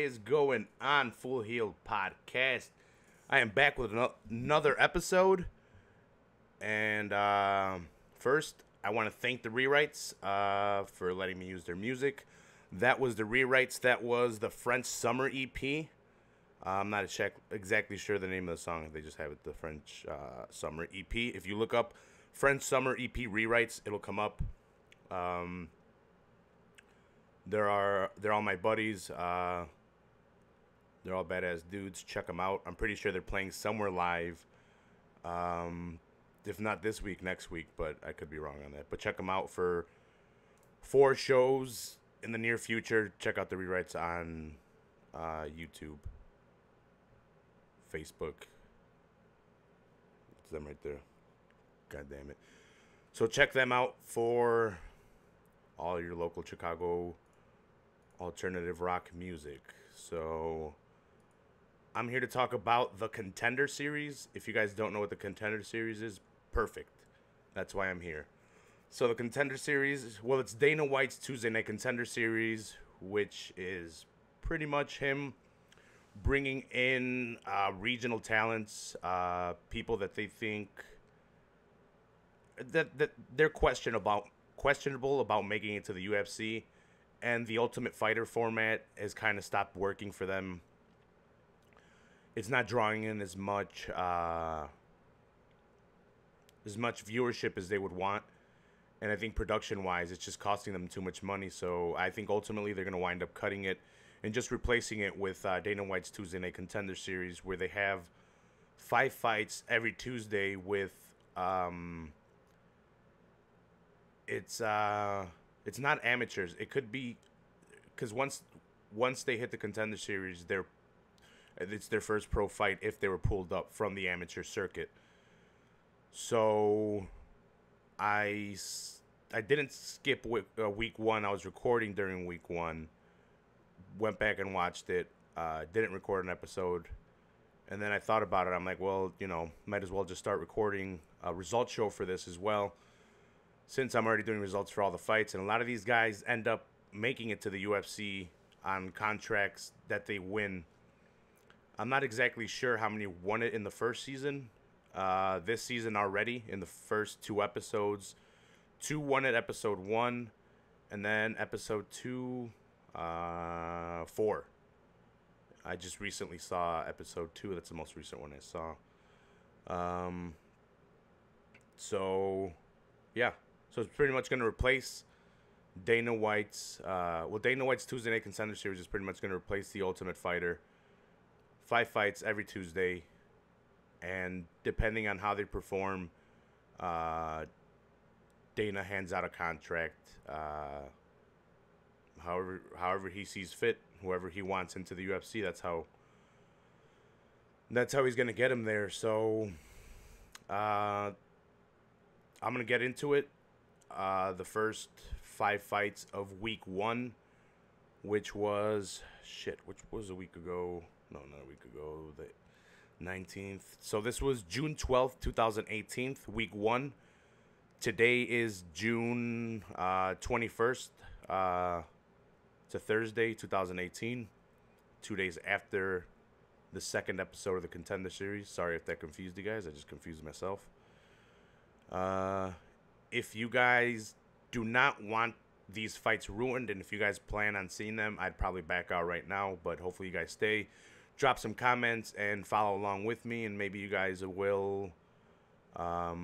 is going on, Full Heel Podcast? I am back with another episode. And first, I want to thank the Rewrites for letting me use their music. That was the Rewrites. That was the French Summer EP. I'm not exactly sure the name of the song. They just have it, the French Summer EP. If you look up French Summer EP Rewrites, it'll come up. They're all my buddies. They're all badass dudes. Check them out. I'm pretty sure they're playing somewhere live. If not this week, next week, but I could be wrong on that. But check them out for 4 shows in the near future. Check out the Rewrites on YouTube, Facebook. It's them right there. God damn it. So check them out for all your local Chicago alternative rock music. So I'm here to talk about the Contender Series. If you guys don't know what the Contender Series is, perfect. That's why I'm here. So the Contender Series, well, it's Dana White's Tuesday Night Contender Series, which is pretty much him bringing in regional talents, people that they think that they're questionable about making it to the UFC, and the Ultimate Fighter format has kind of stopped working for them. It's not drawing in as much viewership as they would want, and I think production-wise, it's just costing them too much money. So I think ultimately they're going to wind up cutting it and just replacing it with Dana White's Tuesday Night Contender Series, where they have 5 fights every Tuesday with it's not amateurs. It could be, because once they hit the Contender Series, it's their first pro fight if they were pulled up from the amateur circuit. So I didn't skip week 1. I was recording during week 1. Went back and watched it. Didn't record an episode. And then I thought about it. I'm like, well, might as well just start recording a results show for this as well, since I'm already doing results for all the fights. And a lot of these guys end up making it to the UFC on contracts that they win. I'm not exactly sure how many won it in the first season. This season already, in the first 2 episodes, 2 won it episode 1, and then episode 2, 4. I just recently saw episode 2. That's the most recent one I saw. So, yeah. So it's pretty much going to replace Dana White's... Dana White's Tuesday Night Contender Series is pretty much going to replace the Ultimate Fighter. 5 fights every Tuesday. And depending on how they perform, Dana hands out a contract. However he sees fit, whoever he wants into the UFC, that's how he's going to get him there. So I'm going to get into it. The first 5 fights of week 1, which was a week ago. No, not a week ago. The 19th. So this was June 12th, 2018, week 1. Today is June 21st. It's a Thursday, 2018. 2 days after the second episode of the Contender Series. Sorry if that confused you guys. I just confused myself. If you guys do not want these fights ruined, and if you guys plan on seeing them, I'd probably back out right now. But hopefully you guys stay. Drop some comments and follow along with me, and maybe you guys will, I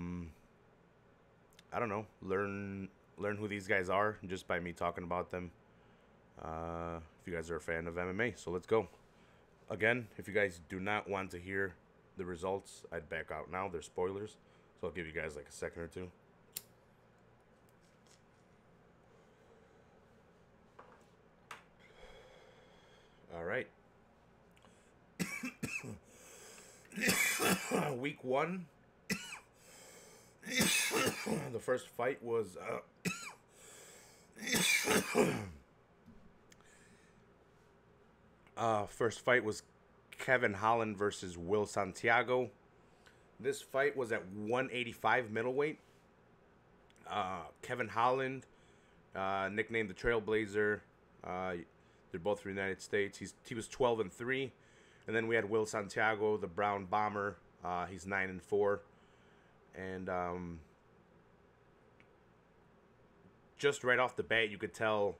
don't know, learn who these guys are just by me talking about them. If you guys are a fan of MMA, so let's go. Again, if you guys do not want to hear the results, I'd back out now. They're spoilers, so I'll give you guys like a second or two. All right. Week 1. The first fight was Kevin Holland versus Will Santiago. This fight was at 185 middleweight. Kevin Holland, nicknamed the Trailblazer. The They're both from the United States. He was 12-3, and then we had Will Santiago, the Brown Bomber. He's 9-4, and just right off the bat, you could tell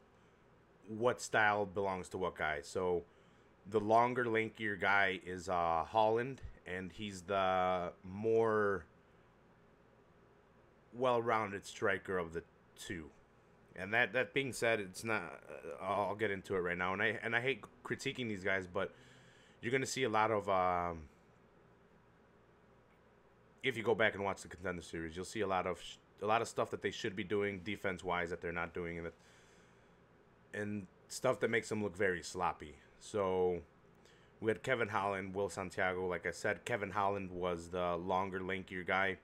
what style belongs to what guy. So the longer, lankier guy is Holland, and he's the more well-rounded striker of the two. And that being said, it's not. I'll get into it right now, and I hate critiquing these guys, but you're gonna see a lot of. If you go back and watch the Contender Series, you'll see a lot of stuff that they should be doing defense-wise that they're not doing, and stuff that makes them look very sloppy. So we had Kevin Holland, Will Santiago. Like I said, Kevin Holland was the longer, lankier guy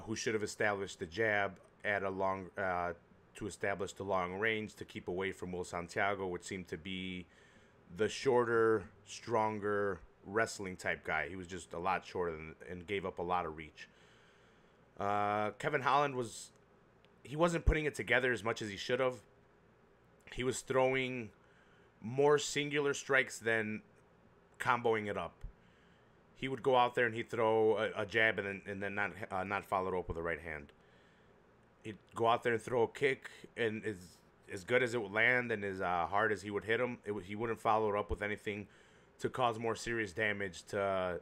who should have established the jab at a long to establish the long range to keep away from Will Santiago, which seemed to be the shorter, stronger wrestling type guy. He was just a lot shorter and gave up a lot of reach. Kevin Holland wasn't putting it together as much as he should have. He was throwing more singular strikes than comboing it up. He would go out there and he'd throw a jab and then not follow it up with a right hand. He'd go out there and throw a kick, and as good as it would land and as hard as he would hit him, he wouldn't follow it up with anything to cause more serious damage to,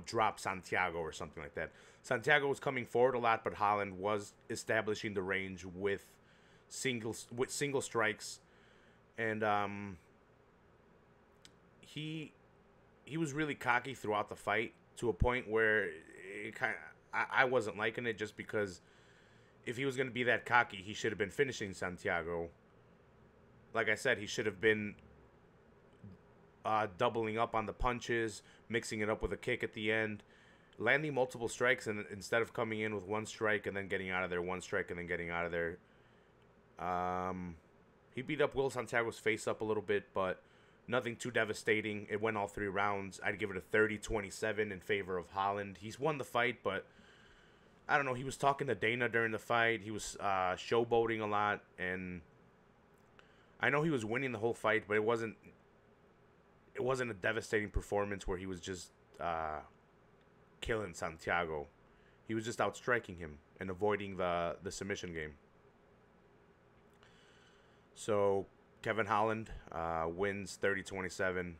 drop Santiago or something like that. Santiago was coming forward a lot, but Holland was establishing the range with single strikes, and he was really cocky throughout the fight to a point where I wasn't liking it, just because if he was going to be that cocky, he should have been finishing Santiago. Like I said, he should have been doubling up on the punches, mixing it up with a kick at the end, landing multiple strikes, and instead of coming in with one strike and then getting out of there, one strike and then getting out of there. He beat up Will Santiago's face up a little bit, but nothing too devastating. It went all 3 rounds. I'd give it a 30-27 in favor of Holland. He's won the fight, but I don't know. He was talking to Dana during the fight. He was showboating a lot, and I know he was winning the whole fight, but it wasn't a devastating performance where he was just killing Santiago. He was just outstriking him and avoiding the submission game. So Kevin Holland wins 30-27.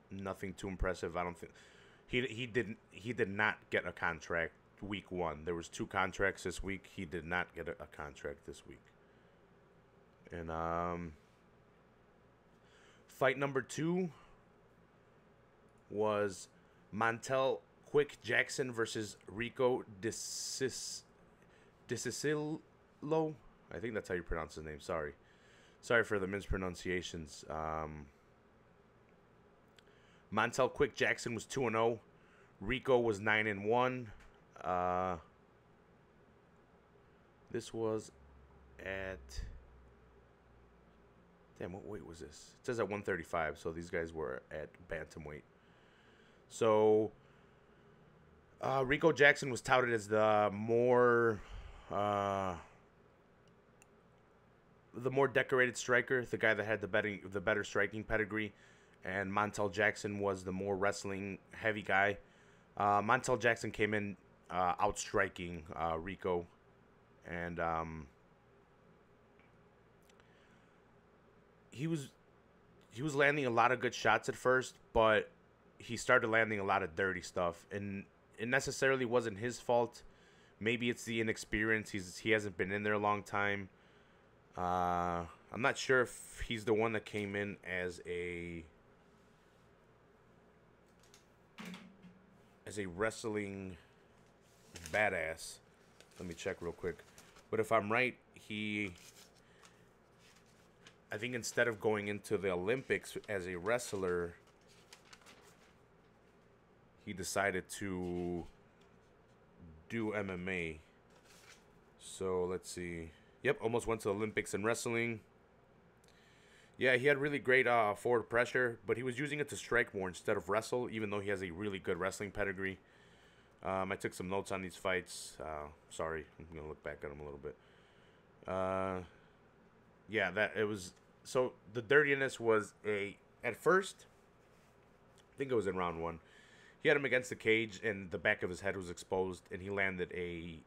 Nothing too impressive. I don't think he did not get a contract week 1. There was 2 contracts this week. He did not get a contract this week. And fight number 2 was Montel Quick Jackson versus Rico DeCicillo. I think that's how you pronounce his name. Sorry for the mispronunciations. Montel Quick Jackson was 2-0. Rico was 9-1. This was at... Damn, what weight was this? It says at 135, so these guys were at bantamweight. So, Rico Jackson was touted as the more decorated striker, the guy that had the better striking pedigree, and Montel Jackson was the more wrestling heavy guy. Montel Jackson came in outstriking Rico, and he was landing a lot of good shots at first, but he started landing a lot of dirty stuff, and it necessarily wasn't his fault. Maybe it's the inexperience. He hasn't been in there a long time. I'm not sure if he's the one that came in as a wrestling badass. Let me check real quick. But if I'm right, I think instead of going into the Olympics as a wrestler, he decided to do MMA. So let's see. Yep, almost went to the Olympics in wrestling. Yeah, he had really great forward pressure, but he was using it to strike more instead of wrestle, even though he has a really good wrestling pedigree. I took some notes on these fights. Sorry, I'm going to look back at them a little bit. Yeah, that it was. So the dirtiness was at first. I think it was in round one. He had him against the cage, and the back of his head was exposed, and he landed a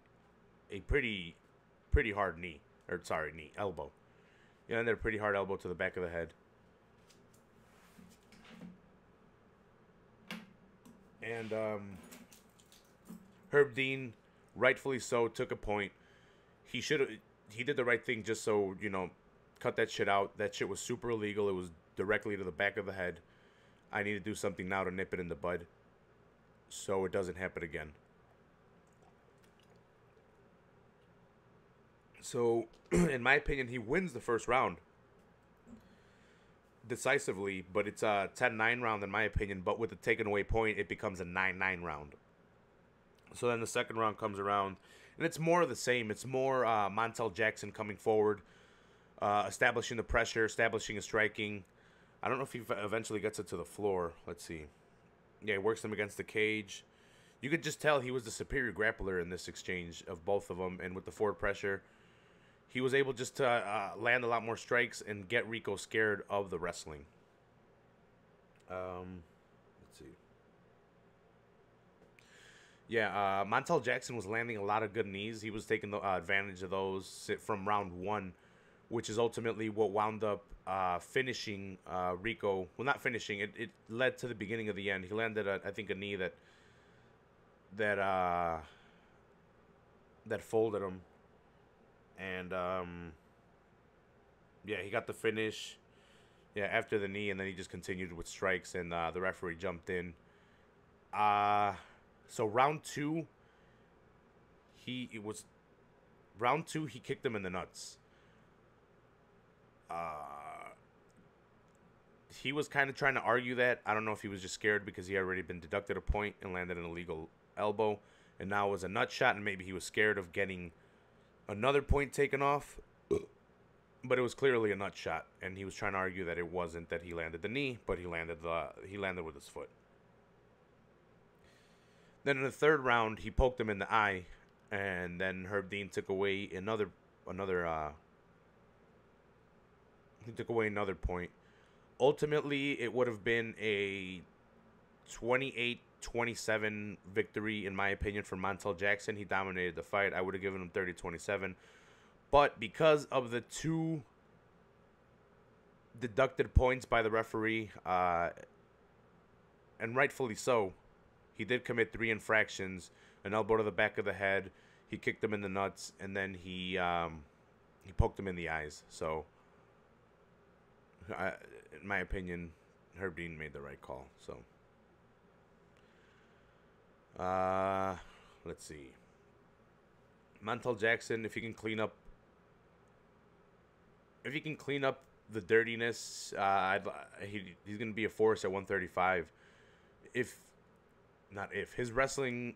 pretty hard knee, or sorry, elbow. He landed a pretty hard elbow to the back of the head, and Herb Dean, rightfully so, took a point. He did the right thing, just so cut that shit out. That shit was super illegal. It was directly to the back of the head. I need to do something now to nip it in the bud, so it doesn't happen again. So, in my opinion, he wins the first round decisively, but it's a 10-9 round in my opinion. But with the taken away point, it becomes a 9-9 round. So then the second round comes around, and it's more of the same. It's more Montel Jackson coming forward, establishing the pressure, establishing his striking. I don't know if he eventually gets it to the floor. Let's see. Yeah, he works him against the cage. You could just tell he was the superior grappler in this exchange of both of them, and with the forward pressure, he was able just to land a lot more strikes and get Rico scared of the wrestling. Let's see. Yeah, Montel Jackson was landing a lot of good knees. He was taking the advantage of those from round one, which is ultimately what wound up finishing Rico. Well, not finishing. It led to the beginning of the end. He landed, I think, a knee that folded him. And, yeah, he got the finish, yeah, after the knee, and then he just continued with strikes, and the referee jumped in. So round two, he kicked him in the nuts. He was kind of trying to argue that. I don't know if he was just scared because he had already been deducted a point and landed an illegal elbow, and now it was a nut shot, and maybe he was scared of getting another point taken off. But it was clearly a nut shot, and he was trying to argue that it wasn't, that he landed the knee, but he landed with his foot. Then in the third round, he poked him in the eye, and then Herb Dean took away another point. Ultimately, it would have been a 28-27 victory, in my opinion, for Montel Jackson. He dominated the fight. I would have given him 30-27. But because of the two deducted points by the referee, and rightfully so, he did commit 3 infractions: an elbow to the back of the head, he kicked him in the nuts, and then he poked him in the eyes. So, in my opinion, Herb Dean made the right call. So, let's see. Montel Jackson, if he can clean up the dirtiness, he's going to be a force at 135. If his wrestling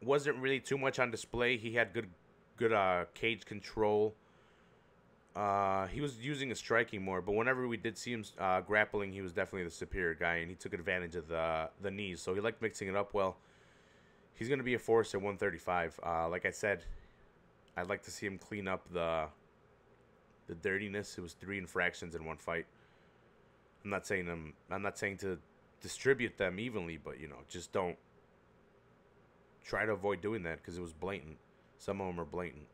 wasn't really too much on display, he had good cage control. He was using his striking more, but whenever we did see him grappling, he was definitely the superior guy, and he took advantage of the knees. So he liked mixing it up well. He's going to be a force at 135. Like I said, I'd like to see him clean up the dirtiness. It was 3 infractions in one fight. I'm not saying to distribute them evenly, but just don't try to avoid doing that, because it was blatant. Some of them are blatant,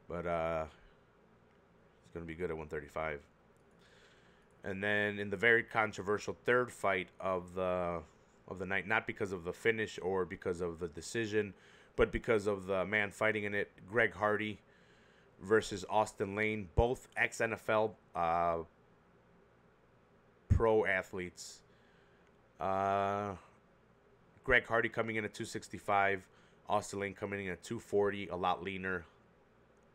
but it's gonna be good at 135. And then in the very controversial third fight of the night, not because of the finish or because of the decision, but because of the man fighting in it, Greg Hardy versus Austin Lane, both ex-NFL pro athletes. Greg Hardy coming in at 265, Austin Lane coming in at 240, a lot leaner,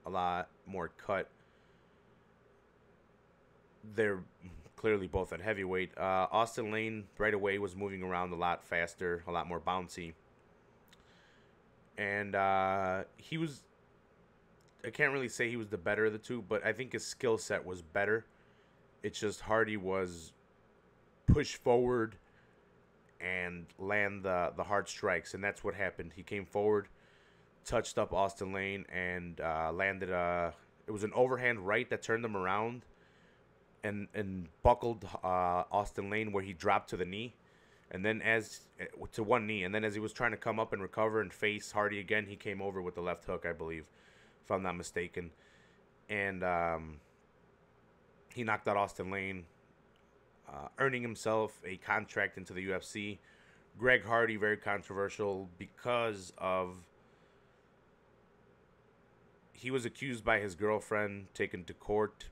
a lot more cut. They're clearly both at heavyweight. Austin Lane right away was moving around a lot faster, a lot more bouncy. And he was, I can't really say he was the better of the two, but I think his skill set was better. It's just Hardy was push forward and land the hard strikes, and that's what happened. He came forward, touched up Austin Lane, and landed it it was an overhand right that turned him around and buckled Austin Lane, where he dropped to the knee, and then to one knee, and then as he was trying to come up and recover and face Hardy again, he came over with the left hook, I believe, if I'm not mistaken, and he knocked out Austin Lane, earning himself a contract into the UFC. Greg Hardy, very controversial because of he was accused by his girlfriend, taken to court.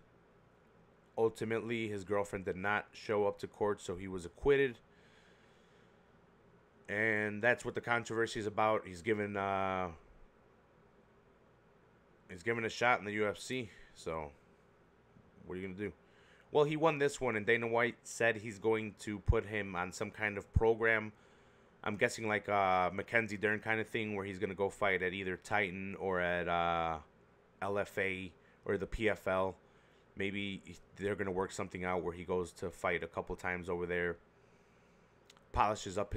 Ultimately, his girlfriend did not show up to court, so he was acquitted. And that's what the controversy is about. He's given a shot in the UFC. So, what are you going to do? Well, he won this one, and Dana White said he's going to put him on some kind of program. I'm guessing like a Mackenzie Dern kind of thing, where he's going to go fight at either Titan or at LFA or the PFL. Maybe they're going to work something out where he goes to fight a couple times over there, polishes up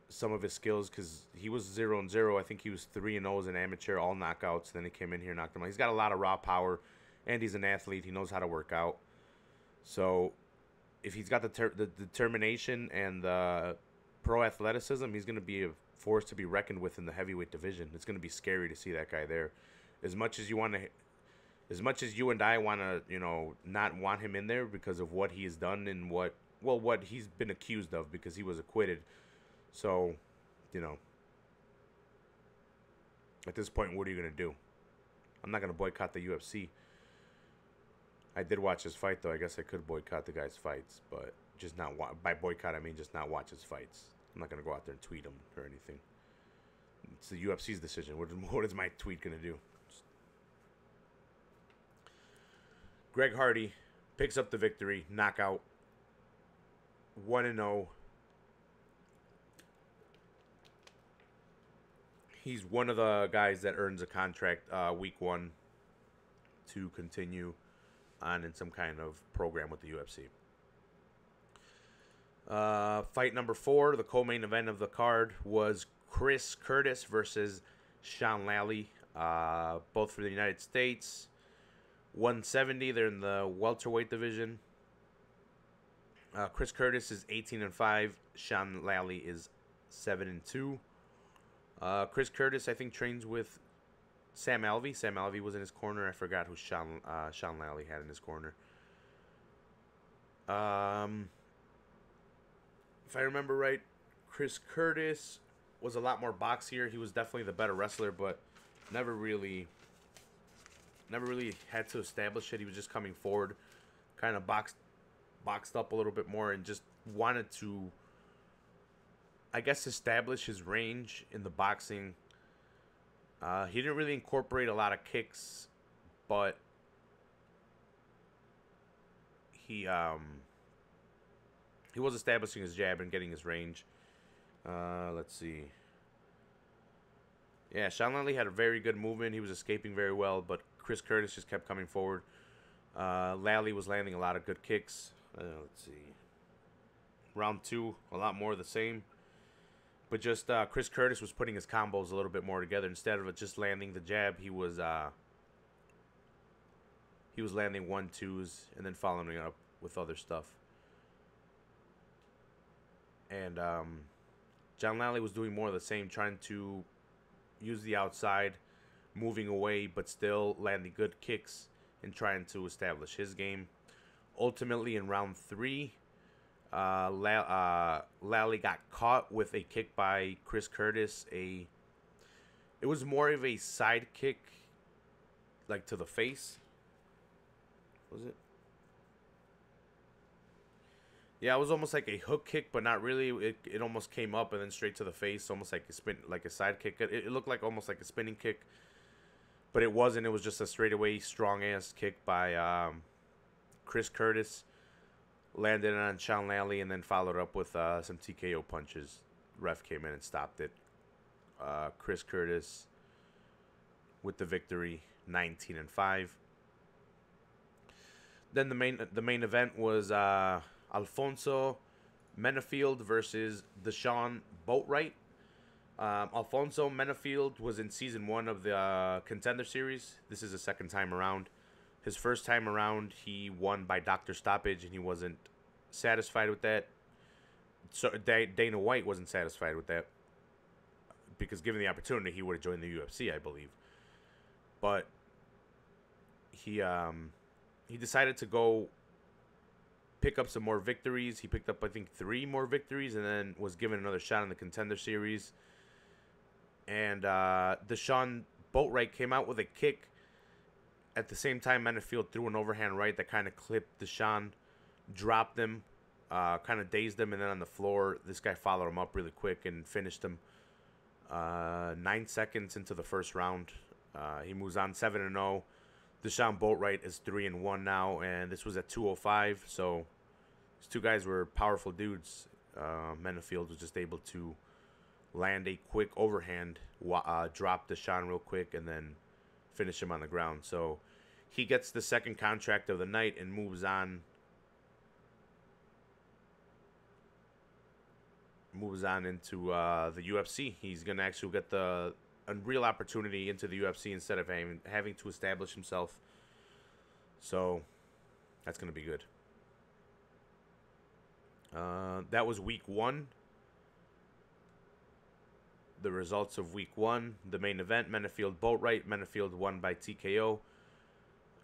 some of his skills, because he was 0-0. I think he was 3-0 as an amateur, all knockouts. Then he came in here and knocked him out. He's got a lot of raw power, and he's an athlete. He knows how to work out. So if he's got the determination and the pro athleticism, he's going to be a force to be reckoned with in the heavyweight division. It's going to be scary to see that guy there. As much as you and I want to, not want him in there because of what he has done and what he's been accused of, because he was acquitted. So, at this point, what are you going to do? I'm not going to boycott the UFC. I did watch his fight, though. I guess I could boycott the guy's fights, but just not by boycott, I mean just not watch his fights. I'm not going to go out there and tweet him or anything. It's the UFC's decision. What is my tweet going to do? Greg Hardy picks up the victory, knockout, 1-0. He's one of the guys that earns a contract week 1 to continue on in some kind of program with the UFC. Fight number 4, the co-main event of the card, was Chris Curtis versus Sean Lally, both for the United States. 170, they're in the welterweight division. Chris Curtis is 18-5. Sean Lally is 7-2. Chris Curtis, I think, trains with Sam Alvey. Sam Alvey was in his corner. I forgot who Sean Lally had in his corner. If I remember right, Chris Curtis was a lot more boxier. He was definitely the better wrestler, but never really had to establish it. He was just coming forward, kind of boxed up a little bit more, and just wanted to, I guess, establish his range in the boxing. He didn't really incorporate a lot of kicks, but he was establishing his jab and getting his range. Let's see. Yeah, Sean Lally had a very good movement. He was escaping very well, but Chris Curtis just kept coming forward. Lally was landing a lot of good kicks. Let's see. Round 2, a lot more of the same. But just Chris Curtis was putting his combos a little bit more together. Instead of just landing the jab, he was landing 1-2s and then following it up with other stuff. And John Lally was doing more of the same, trying to use the outside, moving away, but still landing good kicks and trying to establish his game. Ultimately, in round 3, Lally got caught with a kick by Chris Curtis. It was more of a side kick, like to the face. Was it? Yeah, it was almost like a hook kick, but not really. It almost came up and then straight to the face, almost like a side kick. It looked like almost like a spinning kick, but it wasn't. It was just a straightaway strong ass kick by Chris Curtis. Landed on Sean Lally and then followed up with some TKO punches. Ref came in and stopped it. Chris Curtis with the victory, 19-5. Then the main event was Alfonso Menefield versus Deshaun Boatwright. Alfonso Menafield was in season 1 of the Contender Series. This is the second time around. His first time around, he won by doctor stoppage, and he wasn't satisfied with that. So Dana White wasn't satisfied with that because given the opportunity, he would have joined the UFC, I believe. But he decided to go pick up some more victories. He picked up, I think, 3 more victories, and then was given another shot in the Contender Series. And Deshaun Boatwright came out with a kick. At the same time, Menafield threw an overhand right that kind of clipped Deshaun, dropped him, kind of dazed him, and then on the floor, this guy followed him up really quick and finished him 9 seconds into the first round. He moves on 7-0. Deshaun Boatwright is 3-1 now, and this was at 205. So these two guys were powerful dudes. Menafield was just able to land a quick overhand, drop Deshaun real quick, and then finish him on the ground. So he gets the second contract of the night and moves on. Into the UFC. He's gonna actually get a real opportunity into the UFC instead of having to establish himself. So that's gonna be good. That was week 1. The results of week 1. The main event, Menafield Boatwright. Menafield won by TKO.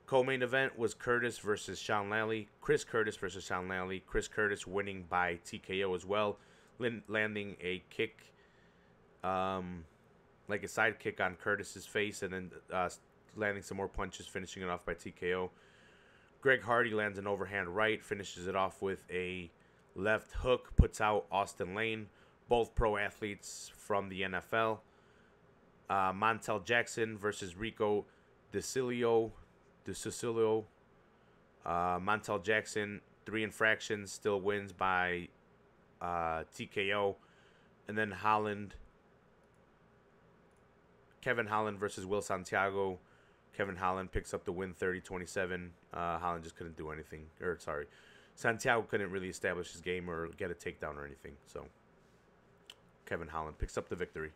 Co-main event was Curtis versus Sean Lally. Chris Curtis versus Sean Lally. Chris Curtis winning by TKO as well, landing a kick, like a side kick on Curtis's face, and then landing some more punches, finishing it off by TKO. Greg Hardy lands an overhand right, finishes it off with a left hook, puts out Austin Lane. Both pro athletes from the NFL. Montel Jackson versus Rico DeCilio. Montel Jackson, 3 infractions, still wins by TKO. And then Kevin Holland versus Will Santiago. Kevin Holland picks up the win 30-27. Holland just couldn't do anything. Santiago couldn't really establish his game or get a takedown or anything. So Kevin Holland picks up the victory.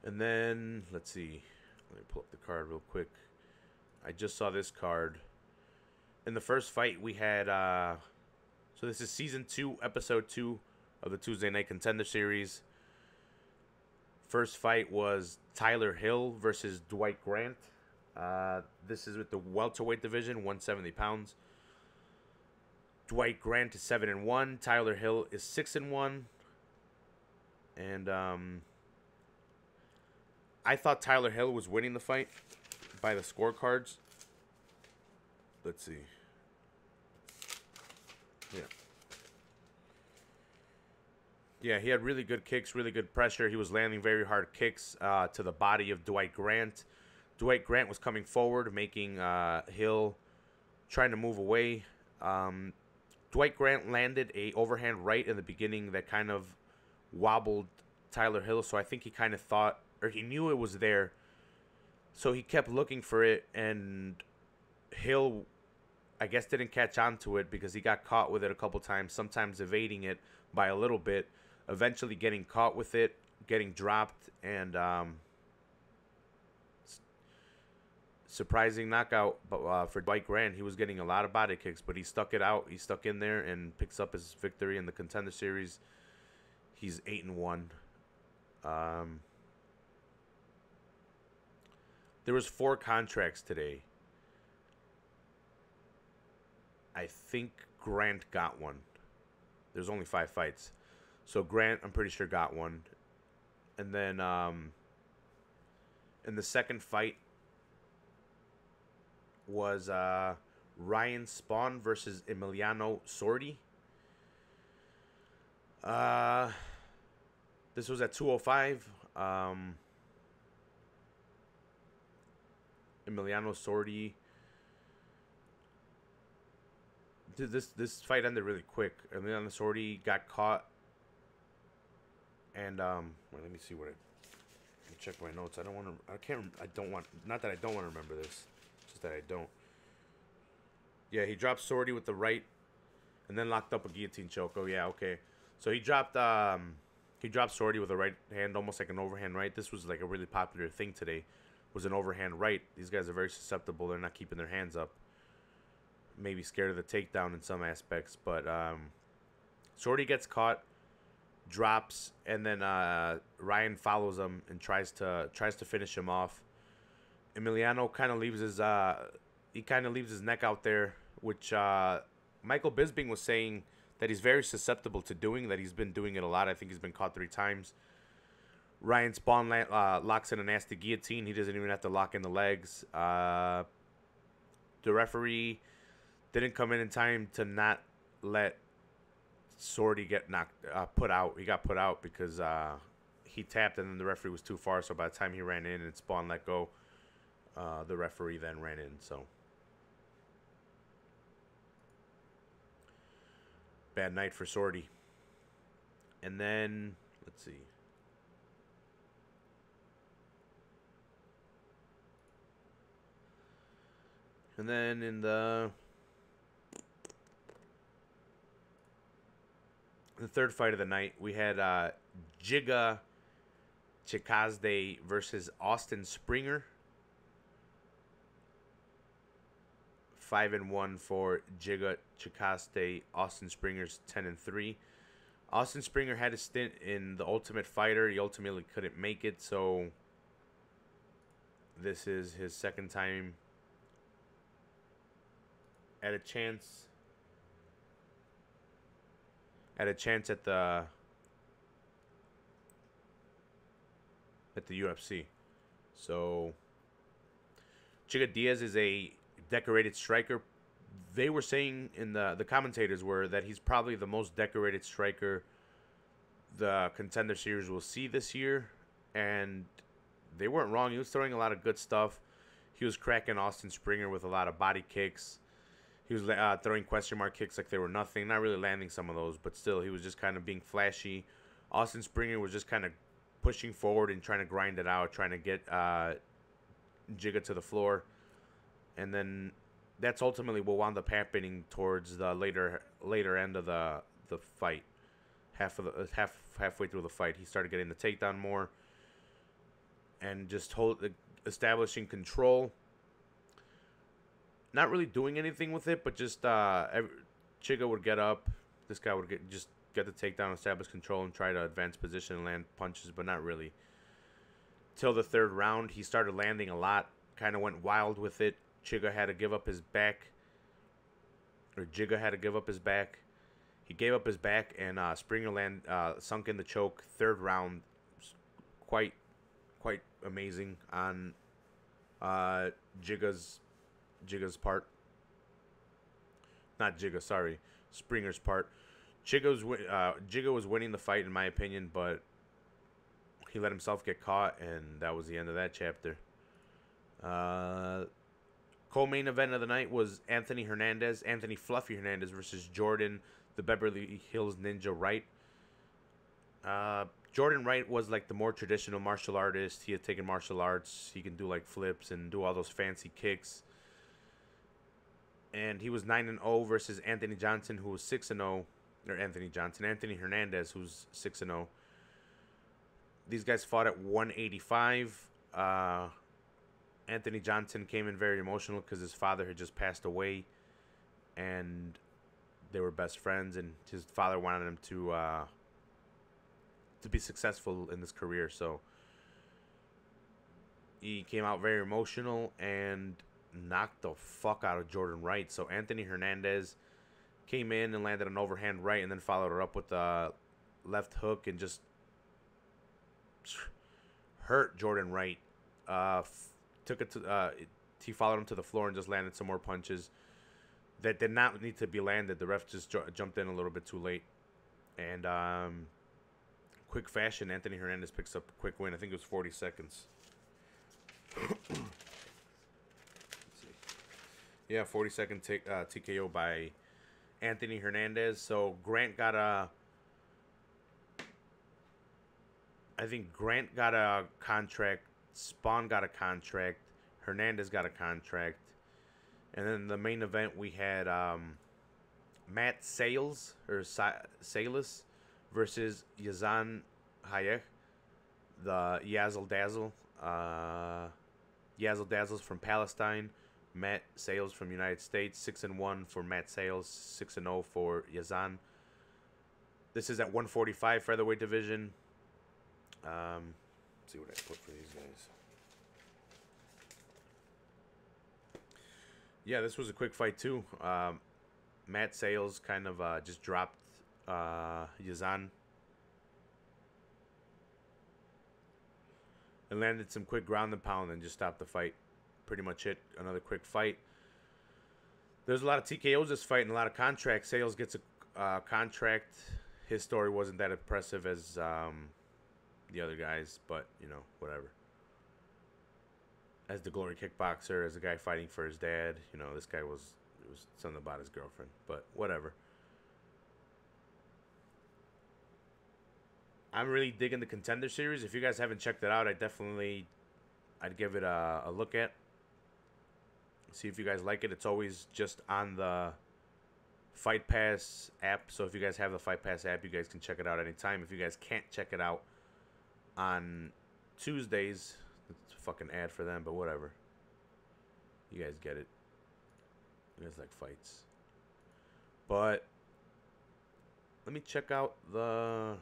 And then, let's see. Let me pull up the card real quick. I just saw this card. In the first fight, we had... so this is Season 2, Episode 2 of the Tuesday Night Contender Series. First fight was Tyler Hill versus Dwight Grant. This is with the welterweight division, 170 pounds. Dwight Grant is 7-1. Tyler Hill is 6-1. And I thought Tyler Hill was winning the fight by the scorecards. Let's see. Yeah, he had really good kicks, really good pressure. He was landing very hard kicks to the body of Dwight Grant. Dwight Grant was coming forward, making Hill trying to move away. Dwight Grant landed a overhand right in the beginning that kind of wobbled Tyler Hill, so I think he kind of thought, or he knew it was there, so he kept looking for it, and Hill, I guess, didn't catch on to it because he got caught with it a couple times, sometimes evading it by a little bit, eventually getting caught with it, getting dropped, and surprising knockout for Dwight Grant. He was getting a lot of body kicks, but he stuck it out. He stuck in there and picks up his victory in the Contender Series. He's 8-1. There was 4 contracts today. I think Grant got one. There's only 5 fights. So Grant, I'm pretty sure, got one. And then in the second fight was Ryan Spawn versus Emiliano Sordi. This was at 205. Emiliano Sordi. This fight ended really quick. Emiliano Sordi got caught. And wait, let me see what let me check my notes. Not that I don't want to remember this. Just that I don't. Yeah, he dropped Sordi with the right and then locked up a guillotine choke. Oh yeah, okay. So he dropped He dropped Sorty with a right hand, almost like an overhand right. This was like a really popular thing today, was an overhand right. These guys are very susceptible. They're not keeping their hands up. Maybe scared of the takedown in some aspects, but Sorty gets caught, drops, and then Ryan follows him and tries to finish him off. Emiliano kind of leaves his neck out there, which Michael Bisping was saying that he's very susceptible to doing, that he's been doing it a lot. I think he's been caught 3 times. Ryan Spawn locks in a nasty guillotine. He doesn't even have to lock in the legs. The referee didn't come in time to not let Sorty get put out. He got put out because he tapped and then the referee was too far. So by the time he ran in and Spawn let go, the referee then ran in. So bad night for Sorty. And then let's see. And then in the third fight of the night, we had Giga Chikadze versus Austin Springer. 5-1 for Giga Chikadze. Austin Springer's 10-3. Austin Springer had a stint in the Ultimate Fighter. He ultimately couldn't make it, so this is his second time at a chance at the UFC. So Chica Diaz is a decorated striker. They were saying in the commentators were that he's probably the most decorated striker the Contender Series will see this year, and they weren't wrong. He was throwing a lot of good stuff. He was cracking Austin Springer with a lot of body kicks. He was throwing question mark kicks like they were nothing. Not really landing some of those, but still, he was just kind of being flashy. Austin Springer was just kind of pushing forward and trying to grind it out, trying to get Giga to the floor. And then that's ultimately what wound up happening towards the later end of the fight. Halfway through the fight, he started getting the takedown more and just establishing control. Not really doing anything with it, but just Chiga would get up. This guy would get the takedown, establish control, and try to advance position and land punches, but not really. Till the third round, he started landing a lot. Kind of went wild with it. Chiga had to give up his back. Or Giga had to give up his back. He gave up his back, and Springer sunk in the choke. Third round, quite amazing on Giga's part. Not Giga, sorry. Springer's part. Giga was winning the fight, in my opinion, but he let himself get caught, and that was the end of that chapter. Co-main event of the night was Anthony Fluffy Hernandez versus Jordan, the Beverly Hills Ninja Wright. Jordan Wright was like the more traditional martial artist. He had taken martial arts. He can do like flips and do all those fancy kicks. And he was 9-0 versus Anthony Johnson, who was 6-0. Or Anthony Hernandez, who's 6-0. These guys fought at 185. Anthony Johnson came in very emotional because his father had just passed away, and they were best friends, and his father wanted him to be successful in this career. So he came out very emotional and knocked the fuck out of Jordan Wright. So Anthony Hernandez came in and landed an overhand right, and then followed her up with a left hook and just hurt Jordan Wright. He followed him to the floor and just landed some more punches that did not need to be landed. The ref just jumped in a little bit too late. And quick fashion, Anthony Hernandez picks up a quick win. I think it was 40 seconds. Let's see. Yeah, 40-second TKO by Anthony Hernandez. So Grant got a contract. Spawn got a contract. Hernandez got a contract. And then the main event, we had Matt Sales versus Yazan Hayek, the Yazzle Dazzle. Yazzle Dazzle's from Palestine. Matt Sales from United States. 6-1 for Matt Sales. 6-0 for Yazan. This is at 145 featherweight division. Let's see what I put for these guys. Yeah, this was a quick fight too. Matt Sales kind of just dropped Yazan and landed some quick ground and pound and just stopped the fight. Pretty much it. Another quick fight. There's a lot of TKOs this fight and a lot of contracts. Sales gets a contract. His story wasn't that impressive as the other guys, but, you know, whatever. As the Glory kickboxer, as a guy fighting for his dad, you know, this guy it was something about his girlfriend, but whatever. I'm really digging the Contender Series. If you guys haven't checked it out, I'd give it a look at. See if you guys like it. It's always just on the Fight Pass app. So if you guys have the Fight Pass app, you guys can check it out anytime. If you guys can't check it out on Tuesdays, it's a fucking ad for them, but whatever. You guys get it. You guys like fights. But let me check out the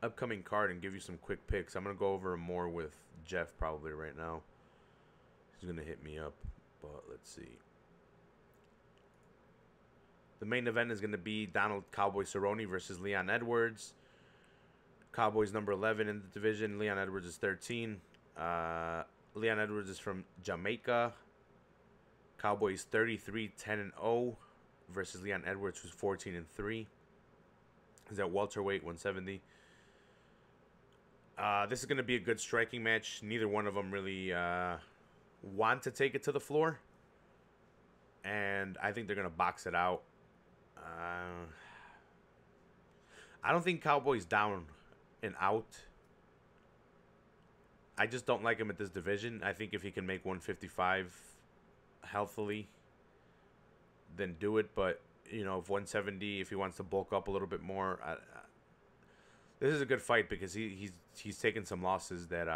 upcoming card and give you some quick picks. I'm going to go over more with Jeff probably right now. He's going to hit me up, but let's see. The main event is going to be Donald Cowboy Cerrone versus Leon Edwards. Cowboy's number 11 in the division. Leon Edwards is 13. Leon Edwards is from Jamaica. Cowboy's 33-10-0 versus Leon Edwards, who's 14-3. He's at welterweight, 170. This is going to be a good striking match. Neither one of them really want to take it to the floor. And I think they're going to box it out. I don't think Cowboy's down and out. I just don't like him at this division. I think if he can make 155 healthily, then do it. But, you know, if 170, if he wants to bulk up a little bit more, this is a good fight because he's taken some losses that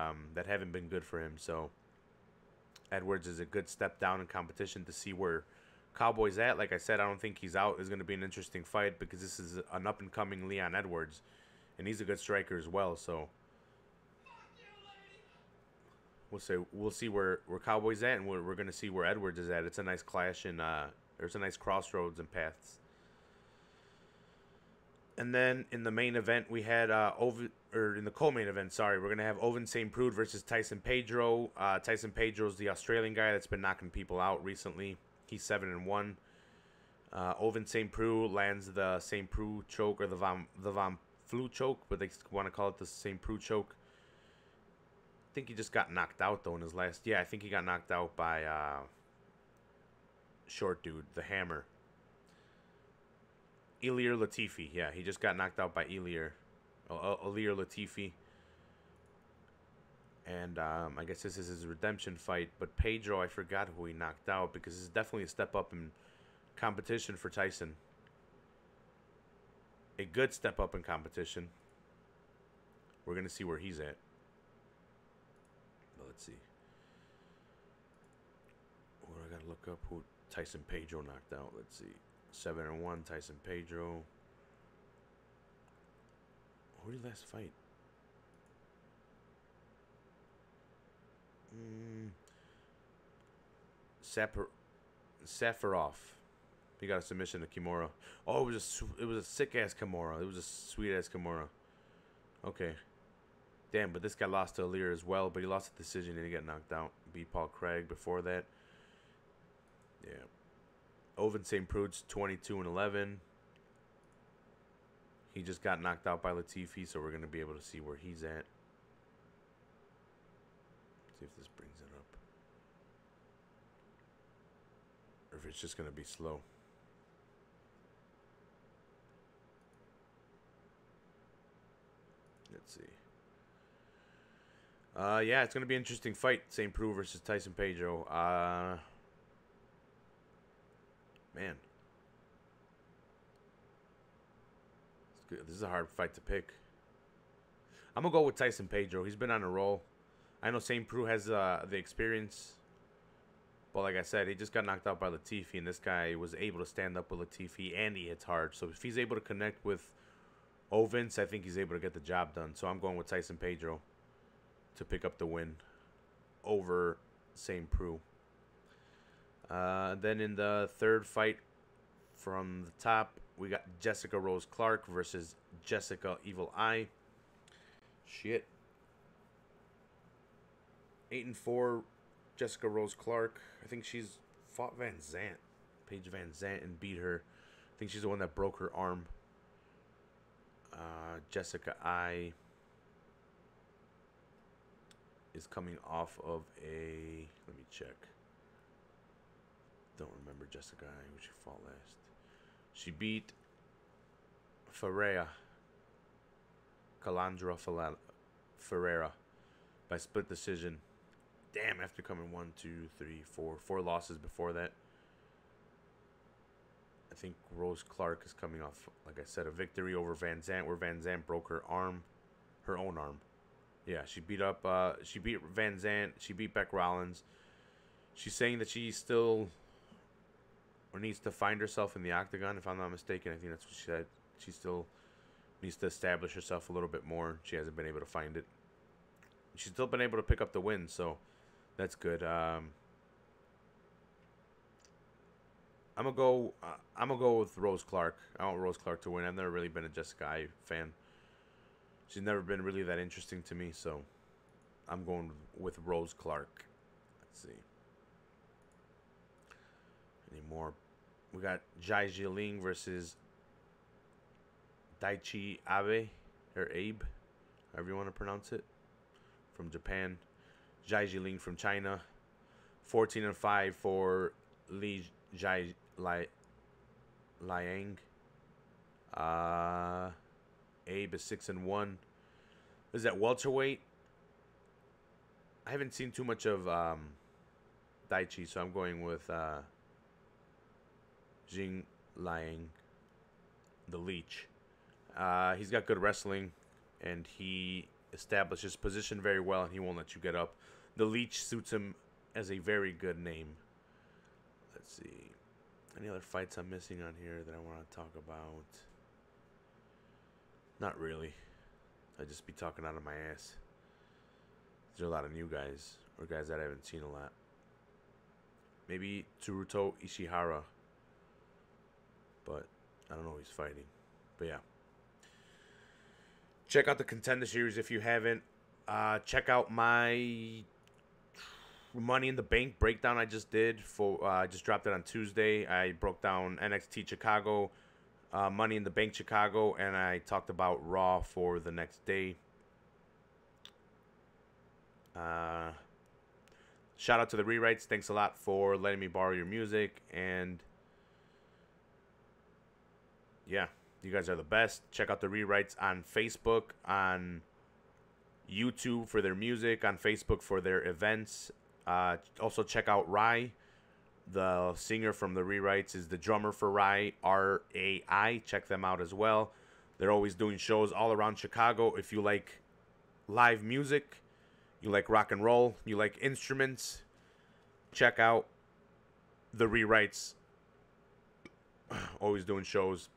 haven't been good for him. So Edwards is a good step down in competition to see where Cowboy's at. Like I said, I don't think he's out. It's going to be an interesting fight because this is an up-and-coming Leon Edwards, and he's a good striker as well. So we'll see where Cowboy's at, and we're going to see where Edwards is at. It's a nice clash, and there's a nice crossroads and paths. And then in the main event, we had in the co-main event, sorry, we're gonna have Ovince St. Preux versus Tyson Pedro. Tyson Pedro's the Australian guy that's been knocking people out recently. He's 7-1. Ovince St. Preux lands the St. Preux choke or the Van Flue choke, but they want to call it the St. Preux choke. I think he just got knocked out though in his last. Yeah, I think he got knocked out by short dude, the Hammer. Ilir Latifi. Yeah, he just got knocked out by Ilir Latifi. And I guess this is his redemption fight. But Pedro, I forgot who he knocked out because it's definitely a step up in competition for Tyson. A good step up in competition. We're going to see where he's at. But let's see. What do I got to look up? Who Tyson Pedro knocked out? Let's see. 7-1, Tyson Pedro. Who did he last fight? Safarov. He got a submission to Kimura. Oh, it was a sick ass Kimura. It was a sweet ass Kimura. Okay. Damn, but this guy lost to Ilir as well, but he lost the decision and he got knocked out. Beat Paul Craig before that. Yeah. Ovince St. Preux 22-11. He just got knocked out by Latifi, so we're going to be able to see where he's at. See if this brings it up. Or if it's just going to be slow. Let's see. Yeah, it's going to be an interesting fight. St. Preux versus Tyson Pedro. Man. This is a hard fight to pick. I'm gonna go with Tyson Pedro. He's been on a roll. I know St. Preux has the experience, but like I said, he just got knocked out by Latifi, and this guy was able to stand up with Latifi, and he hits hard. So if he's able to connect with Ovens, I think he's able to get the job done. So I'm going with Tyson Pedro to pick up the win over St. Preux. Then in the third fight from the top, we got Jessica Rose Clark versus Jessica Evil Eye. Shit. 8-4, Jessica Rose Clark. I think she's fought Van Zant, Paige Van Zant, and beat her. I think she's the one that broke her arm. Jessica Eye is coming off of a... Let me check. Don't remember Jessica Eye, who she fought last. She beat Ferreira. Calandra Ferreira by split decision. Damn, after coming 4 losses before that. I think Rose Clark is coming off, like I said, a victory over Van Zant, where Van Zant broke her arm, her own arm. Yeah, she beat Van Zant. She beat Beck Rollins. She's saying that she still needs to find herself in the octagon, if I'm not mistaken. I think that's what she said. She still needs to establish herself a little bit more. She hasn't been able to find it. She's still been able to pick up the win, so that's good. I'm gonna go with Rose Clark. I want Rose Clark to win. I've never really been a Jessica Eye fan. She's never been really that interesting to me, so I'm going with Rose Clark. Let's see. Any more? We got Jai Jiling versus Daichi Abe, or Abe, however you want to pronounce it, from Japan. Jai Jiling from China. 14-5 for Li Jai Liang. Abe is 6-1. Is that welterweight? I haven't seen too much of Daichi, so I'm going with Jing Liang, the Leech. He's got good wrestling, and he establishes position very well, and he won't let you get up. The Leech suits him as a very good name. Let's see. Any other fights I'm missing on here that I want to talk about? Not really. I just be talking out of my ass. There's a lot of new guys, or guys that I haven't seen a lot. Maybe Tsuruto Ishihara, but I don't know who he's fighting. But yeah. Check out the Contender Series if you haven't. Check out my Money in the Bank breakdown I just did. I just dropped it on Tuesday. I broke down NXT Chicago, Money in the Bank Chicago, and I talked about Raw for the next day. Shout out to the Rewrites. Thanks a lot for letting me borrow your music. And yeah, you guys are the best. Check out the Rewrites on Facebook, on YouTube for their music, on Facebook for their events. Also check out Rai. The singer from the Rewrites is the drummer for Rai, R-A-I. Check them out as well. They're always doing shows all around Chicago. If you like live music, you like rock and roll, you like instruments, check out the Rewrites. Always doing shows.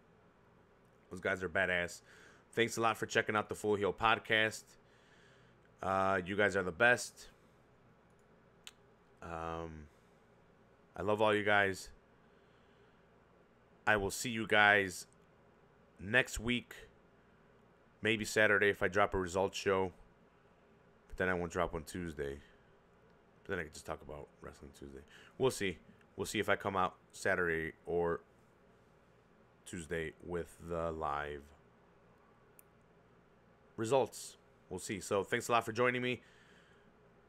Those guys are badass. Thanks a lot for checking out the Full Heel Podcast. You guys are the best. I love all you guys. I will see you guys next week. Maybe Saturday if I drop a results show. But then I won't drop one Tuesday. But then I can just talk about Wrestling Tuesday. We'll see. We'll see if I come out Saturday or Tuesday with the live results. We'll see. So thanks a lot for joining me.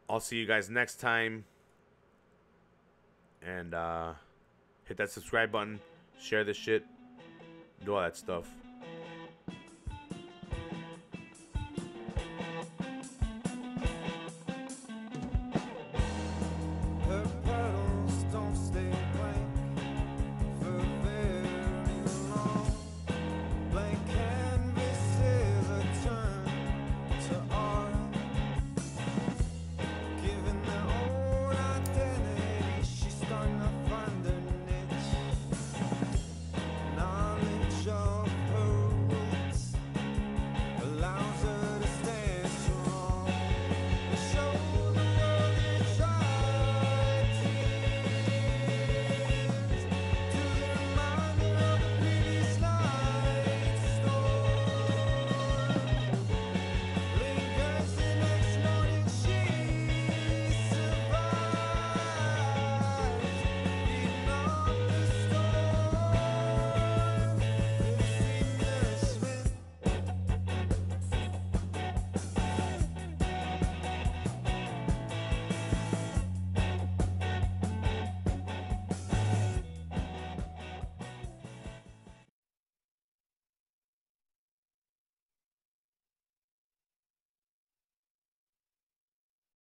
I'll see you guys next time. And hit that subscribe button. Share this shit. Do all that stuff.